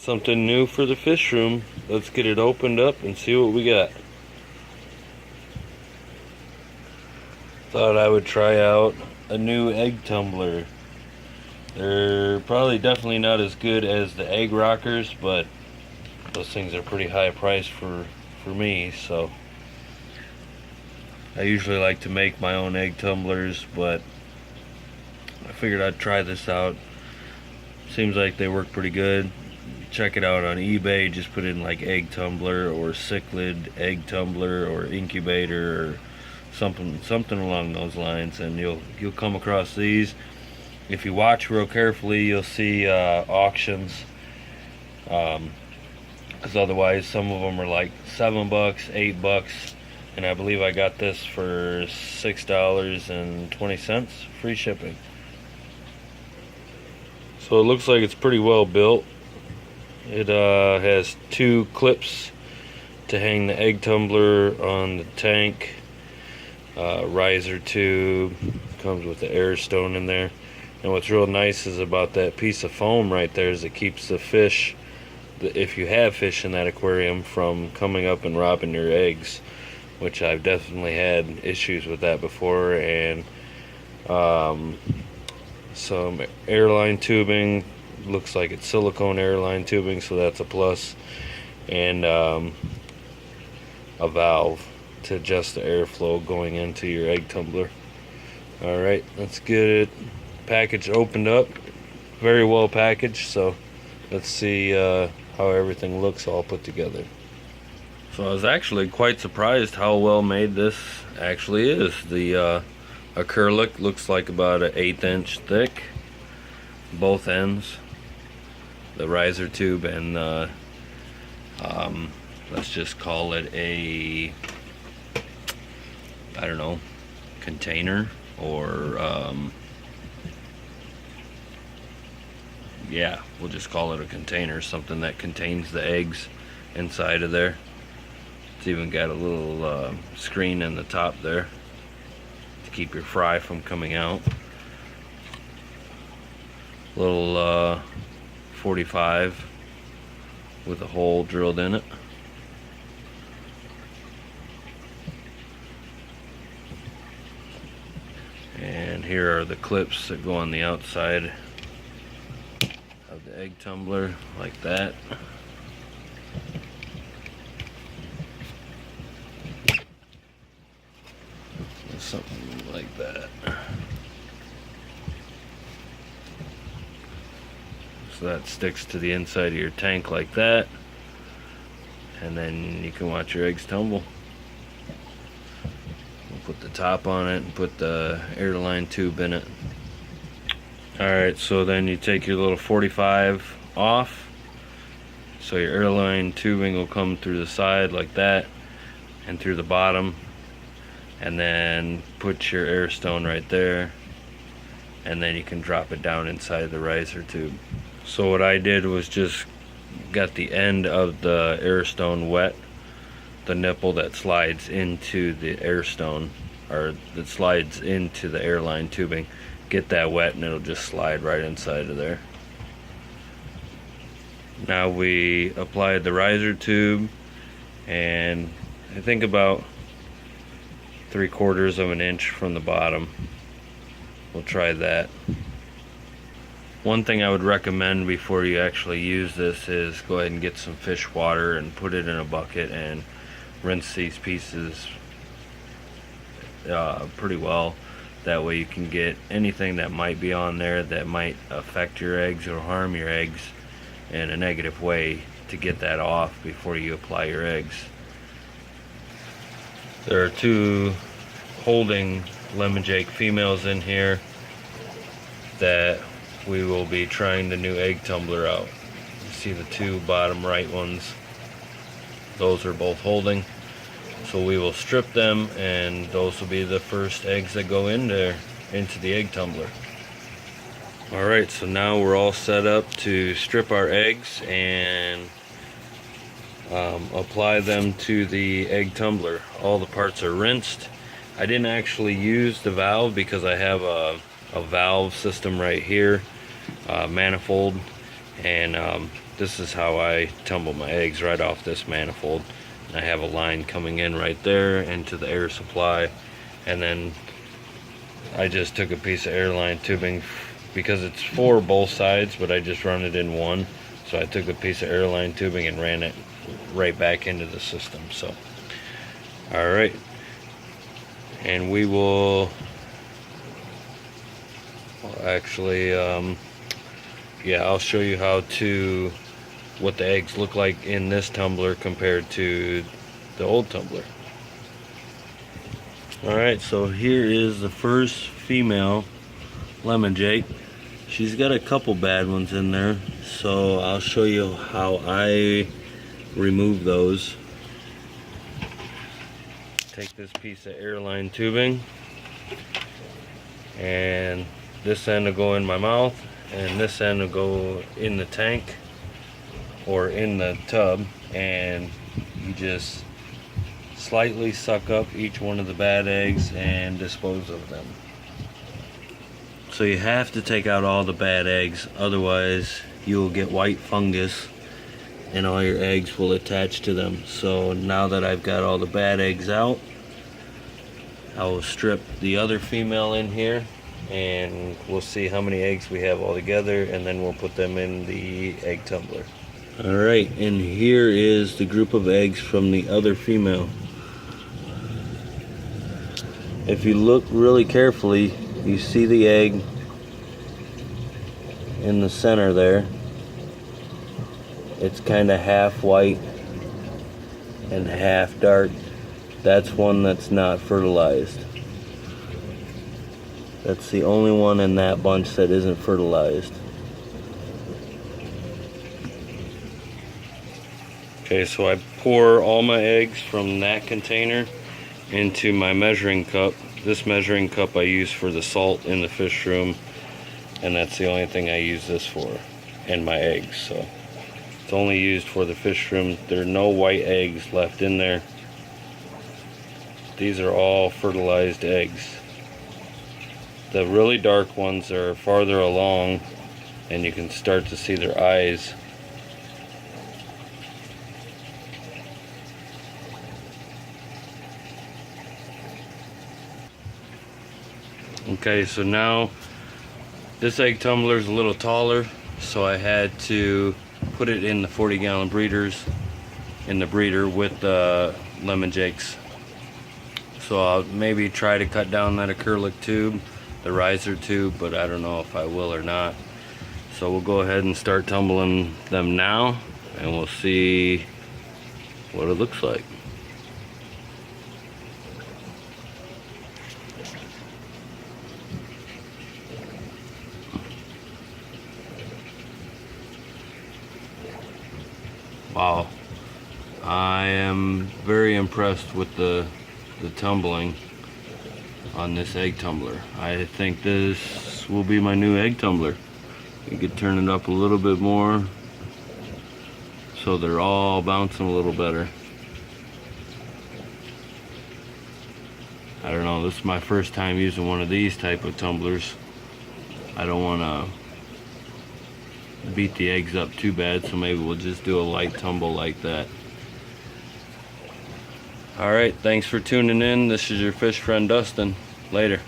Something new for the fish room. Let's get it opened up and see what we got. Thought I would try out a new egg tumbler. They're probably definitely not as good as the egg rockers, but those things are pretty high priced for me, so I usually like to make my own egg tumblers, but I figured I'd try this out. Seems like they work pretty good. Check it out on eBay. Just put in like egg tumbler or cichlid egg tumbler or incubator or something along those lines, and you'll come across these. If you watch real carefully, you'll see auctions, because otherwise some of them are like $7, $8, and I believe I got this for $6.20, free shipping. So it looks like it's pretty well built. It has 2 clips to hang the egg tumbler on the tank, riser tube, comes with the air stone in there. And what's real nice is about that piece of foam right there is it keeps the fish, if you have fish in that aquarium, from coming up and robbing your eggs, which I've definitely had issues with that before. And some airline tubing, looks like it's silicone airline tubing, so that's a plus, and a valve to adjust the airflow going into your egg tumbler. Alright, let's get it package opened up. Very well packaged, so let's see how everything looks all put together. So I was actually quite surprised how well made this actually is. The acrylic looks like about an 1/8 inch thick, both ends, the riser tube, and let's just call it a, I don't know, container, or yeah, we'll just call it a container, something that contains the eggs inside of there. It's even got a little screen in the top there to keep your fry from coming out. Little 45 with a hole drilled in it. And here are the clips that go on the outside of the egg tumbler, like that. Something like that. So that sticks to the inside of your tank like that, and then you can watch your eggs tumble. We'll put the top on it and put the airline tube in it. Alright, so then you take your little 45 off, so your airline tubing will come through the side like that and through the bottom, and then put your air stone right there, and then you can drop it down inside the riser tube. So what I did was just got the end of the air stone wet, the nipple that slides into the air stone, or that slides into the airline tubing. Get that wet and it'll just slide right inside of there. Now we applied the riser tube, and I think about 3/4 of an inch from the bottom. We'll try that. One thing I would recommend before you actually use this is go ahead and get some fish water and put it in a bucket and rinse these pieces pretty well. That way you can get anything that might be on there that might affect your eggs or harm your eggs in a negative way, to get that off before you apply your eggs. There are 2 holding lemon jake females in here that we will be trying the new egg tumbler out. You see the 2 bottom right ones, those are both holding. So we will strip them, and those will be the first eggs that go in there into the egg tumbler. Alright, so now we're all set up to strip our eggs and apply them to the egg tumbler. All the parts are rinsed. I didn't actually use the valve because I have a valve system right here, manifold, and this is how I tumble my eggs, right off this manifold. And I have a line coming in right there into the air supply, and then I just took a piece of airline tubing because it's for both sides, but I just run it in one. So I took a piece of airline tubing and ran it right back into the system. So, all right, and we will actually, yeah, I'll show you what the eggs look like in this tumbler compared to the old tumbler. All right, so here is the first female lemon jake. She's got a couple bad ones in there, so I'll show you how I remove those. Take this piece of airline tubing, and this end will go in my mouth, and this end will go in the tank or in the tub, and you just slightly suck up each one of the bad eggs and dispose of them. So you have to take out all the bad eggs, otherwise you'll get white fungus and all your eggs will attach to them. So now that I've got all the bad eggs out, I will strip the other female in here, and we'll see how many eggs we have all together, and then we'll put them in the egg tumbler. Alright, and here is the group of eggs from the other female. If you look really carefully, you see the egg in the center there. It's kind of half white and half dark. That's one that's not fertilized. That's the only one in that bunch that isn't fertilized. Okay, so I pour all my eggs from that container into my measuring cup. This measuring cup I use for the salt in the fish room, and that's the only thing I use this for, and my eggs. So it's only used for the fish room. There are no white eggs left in there. These are all fertilized eggs. The really dark ones are farther along, and you can start to see their eyes. Okay, so now this egg tumbler is a little taller, so I had to put it in the 40-gallon breeders in the breeder with the lemon jakes. So I'll maybe try to cut down that acrylic tube, the riser tube, but I don't know if I will or not. So we'll go ahead and start tumbling them now, and we'll see what it looks like. Wow, I am very impressed with the tumbling on this egg tumbler. I think this will be my new egg tumbler. You could turn it up a little bit more so they're all bouncing a little better. I don't know, this is my first time using one of these type of tumblers. I don't want to beat the eggs up too bad, so maybe we'll just do a light tumble like that. Alright, thanks for tuning in. This is your fish friend Dustin. Later.